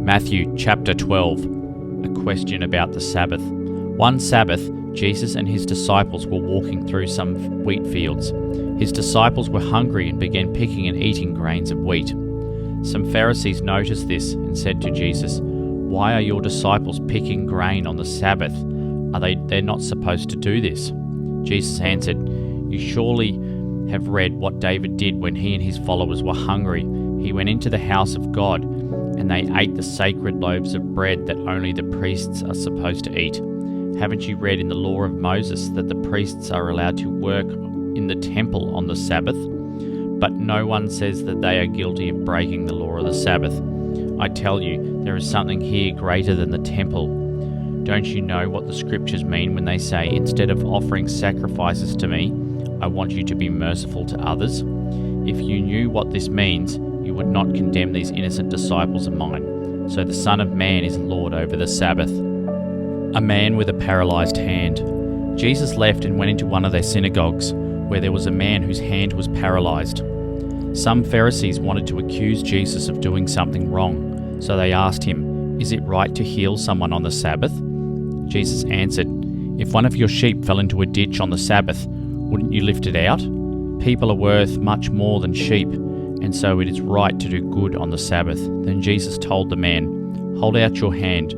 Matthew chapter 12, a question about the Sabbath. One Sabbath, Jesus and his disciples were walking through some wheat fields. His disciples were hungry and began picking and eating grains of wheat. Some Pharisees noticed this and said to Jesus, "Why are your disciples picking grain on the Sabbath? They're not supposed to do this?" Jesus answered, "You surely have read what David did when he and his followers were hungry. He went into the house of God, and they ate the sacred loaves of bread that only the priests are supposed to eat. Haven't you read in the law of Moses that the priests are allowed to work in the temple on the Sabbath? But no one says that they are guilty of breaking the law of the Sabbath. I tell you, there is something here greater than the temple. Don't you know what the scriptures mean when they say, 'Instead of offering sacrifices to me, I want you to be merciful to others'? If you knew what this means, you would not condemn these innocent disciples of mine. So the Son of Man is Lord over the Sabbath." A man with a paralyzed hand. Jesus left and went into one of their synagogues, where there was a man whose hand was paralyzed. Some Pharisees wanted to accuse Jesus of doing something wrong, so they asked him, "Is it right to heal someone on the Sabbath?" Jesus answered, "If one of your sheep fell into a ditch on the Sabbath, wouldn't you lift it out? People are worth much more than sheep, and so it is right to do good on the Sabbath." Then Jesus told the man, "Hold out your hand."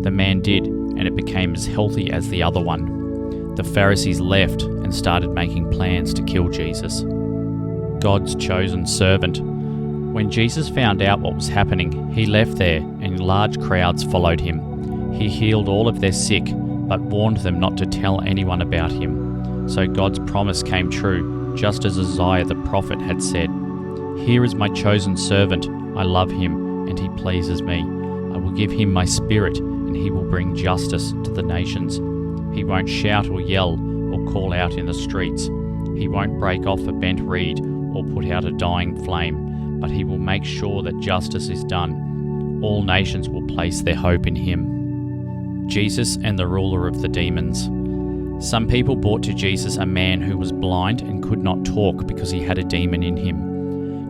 The man did, and it became as healthy as the other one. The Pharisees left and started making plans to kill Jesus. God's chosen servant. When Jesus found out what was happening, he left there, and large crowds followed him. He healed all of their sick, but warned them not to tell anyone about him. So God's promise came true, just as Isaiah the prophet had said, "Here is my chosen servant, I love him, and he pleases me. I will give him my spirit, and he will bring justice to the nations. He won't shout or yell or call out in the streets. He won't break off a bent reed or put out a dying flame, but he will make sure that justice is done. All nations will place their hope in him." Jesus and the ruler of the demons. Some people brought to Jesus a man who was blind and could not talk because he had a demon in him.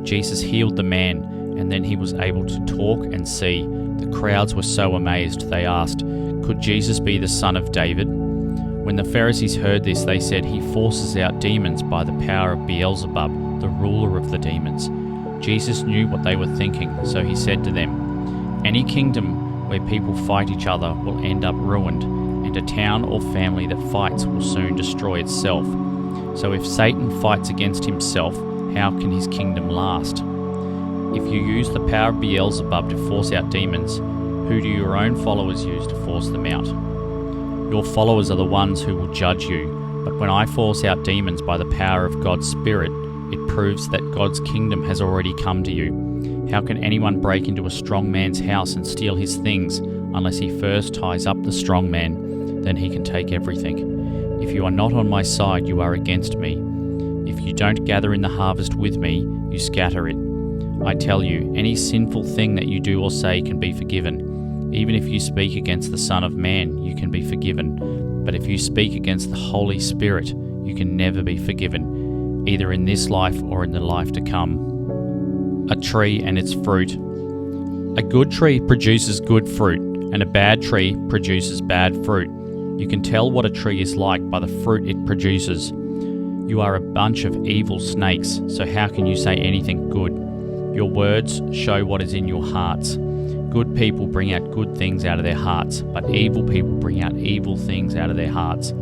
Jesus healed the man, and then he was able to talk and see. The crowds were so amazed, they asked, "Could Jesus be the son of David?" When the Pharisees heard this, they said, "He forces out demons by the power of Beelzebub, the ruler of the demons." Jesus knew what they were thinking, so he said to them, "Any kingdom where people fight each other will end up ruined, and a town or family that fights will soon destroy itself. So if Satan fights against himself, how can his kingdom last? If you use the power of Beelzebub to force out demons, who do your own followers use to force them out? Your followers are the ones who will judge you, but when I force out demons by the power of God's Spirit, it proves that God's kingdom has already come to you. How can anyone break into a strong man's house and steal his things unless he first ties up the strong man? Then he can take everything. If you are not on my side, you are against me. If you don't gather in the harvest with me, you scatter it. I tell you, any sinful thing that you do or say can be forgiven. Even if you speak against the Son of Man, you can be forgiven. But if you speak against the Holy Spirit, you can never be forgiven, either in this life or in the life to come. A tree and its fruit. A good tree produces good fruit, and a bad tree produces bad fruit. You can tell what a tree is like by the fruit it produces. You are a bunch of evil snakes, so how can you say anything good? Your words show what is in your hearts. Good people bring out good things out of their hearts, but evil people bring out evil things out of their hearts.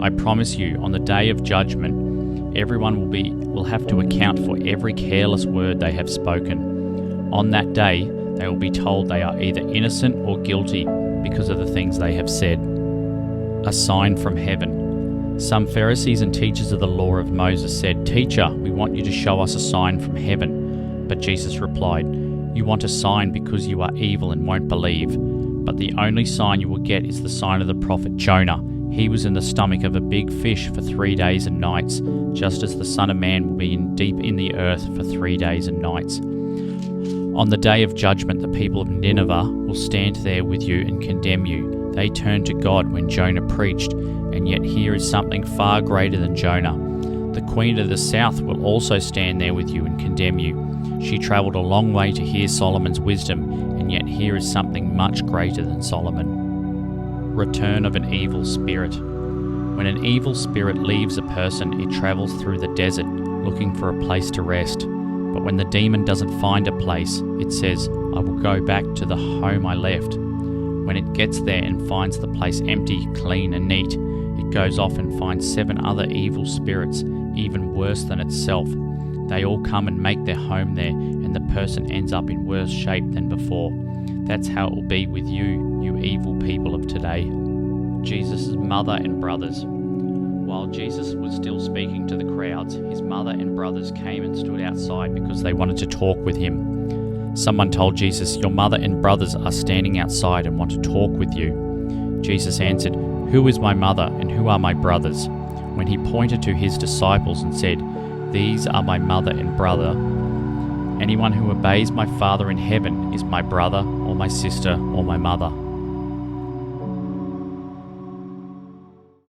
I promise you, on the day of judgment, everyone will have to account for every careless word they have spoken. On that day, they will be told they are either innocent or guilty because of the things they have said. A sign from heaven. Some Pharisees and teachers of the law of Moses said, "Teacher, we want you to show us a sign from heaven." But Jesus replied, "You want a sign because you are evil and won't believe. But the only sign you will get is the sign of the prophet Jonah. He was in the stomach of a big fish for 3 days and nights, just as the Son of Man will be deep in the earth for 3 days and nights. On the day of judgment, the people of Nineveh will stand there with you and condemn you. They turned to God when Jonah preached, and yet here is something far greater than Jonah. The Queen of the South will also stand there with you and condemn you. She travelled a long way to hear Solomon's wisdom, and yet here is something much greater than Solomon. Return of an evil spirit. When an evil spirit leaves a person, it travels through the desert looking for a place to rest. But when the demon doesn't find a place, it says, "I will go back to the home I left." When it gets there and finds the place empty, clean and neat, it goes off and finds 7 other evil spirits, even worse than itself. They all come and make their home there, and the person ends up in worse shape than before. That's how it will be with you, you evil people of today. Jesus' mother and brothers. While Jesus was still speaking to the crowds, his mother and brothers came and stood outside because they wanted to talk with him. Someone told Jesus, "Your mother and brothers are standing outside and want to talk with you." Jesus answered, "Who is my mother and who are my brothers?" When he pointed to his disciples and said, "These are my mother and brother. Anyone who obeys my Father in heaven is my brother or my sister or my mother."